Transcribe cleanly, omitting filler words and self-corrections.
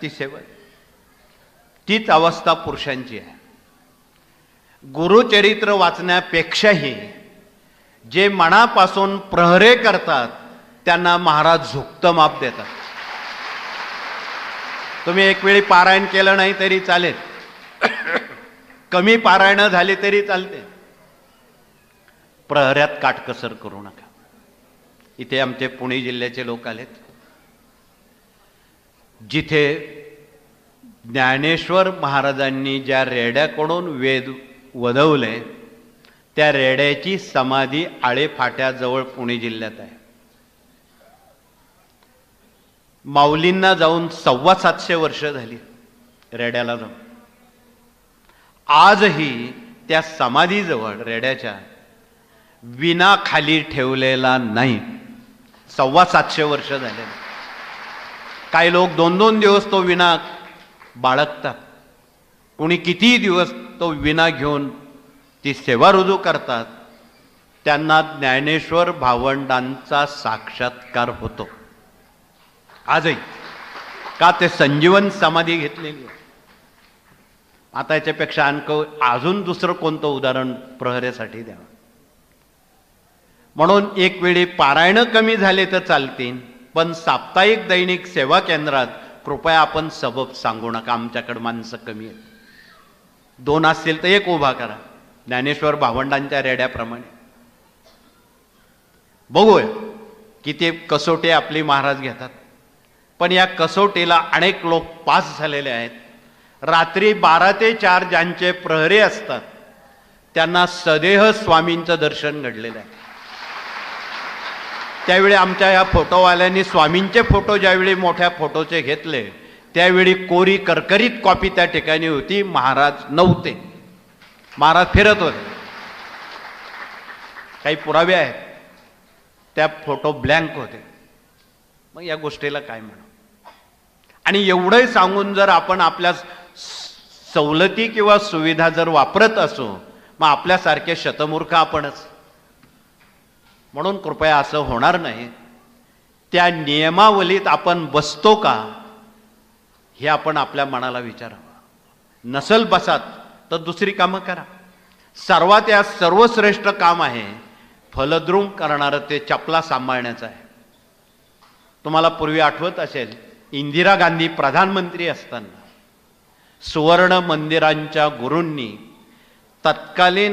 ती सेवा, तीच अवस्था पुरुषांची आहे. गुरुचरित्र वाचण्यापेक्षाही जे मनापासून प्रहरे करतात त्यांना महाराज झुकतं माप देतात. तुम्ही एक वेळी पारायण केलं नाही तरी चालेल, कमी पारायण झाली तरी चालते, प्रहऱ्यात काटकसर करू नका. इथे आमचे पुणे जिल्ह्याचे लोक आलेत, जिथे ज्ञानेश्वर महाराजांनी ज्या रेड्याकडून वेद वदवले त्या रेड्याची समाधी आळेफाट्याजवळ पुणे जिल्ह्यात आहे. माऊलींना जाऊन 750 वर्ष झाली रेड्याला जाऊन. आजही त्या समाधीजवळ रेड्याच्या विना खाली ठेवलेला नाही. 750 वर्ष झाले. काही लोक 2-2 दिवस तो विना बाळगतात, कोणी कितीही दिवस तो विना घेऊन ती सेवा रुजू करतात. त्यांना ज्ञानेश्वर भावंडांचा साक्षात्कार होतो आजही. का? ते संजीवन समाधी घेतलेली आहे. आता याच्यापेक्षा अजून दुसरं कोणतं उदाहरण प्रहरेसाठी द्यावं. म्हणून एक वेळी पारायण कमी झाले तर चालतील, पण साप्ताहिक दैनिक सेवा केंद्रात कृपया आपण सबब सांगू नका. आमच्याकडे माणसं कमी आहेत, 2 असतील तर 1 उभा करा, ज्ञानेश्वर भावंडांच्या रेड्याप्रमाणे. बघूया किती कसोटी आपली महाराज घेतात. पण या कसोटीला अनेक लोक पास झालेले आहेत. रात्री 12 ते 4 ज्यांचे प्रहरी असतात त्यांना सदेह स्वामींचं दर्शन घडलेलं आहे. त्यावेळी आमच्या या फोटोवाल्यांनी स्वामींचे फोटो ज्यावेळी मोठ्या फोटोचे घेतले त्यावेळी कोरी करकरीत कॉपी त्या ठिकाणी होती. महाराज नव्हते, महाराज फिरत होते. काही पुरावे आहेत, त्या फोटो ब्लँक होते. मग या गोष्टीला काय म्हणू? आणि एवढंही सांगून जर आपण आपल्या सवलती किंवा सुविधा जर वापरत असो, मग आपल्यासारखे शतमूर्ख आपणच. म्हणून कृपया असं होणार नाही. त्या नियमावलीत आपण बसतो का हे आपण आपल्या मनाला विचारावं. नसल बसात तर दुसरी कामं करा. सर्वात या सर्वश्रेष्ठ काम आहे फलद्रूम करणारं ते चपला सांभाळण्याचं आहे. तुम्हाला पूर्वी आठवत असेल, इंदिरा गांधी प्रधानमंत्री असताना सुवर्ण मंदिरांच्या गुरूंनी तत्कालीन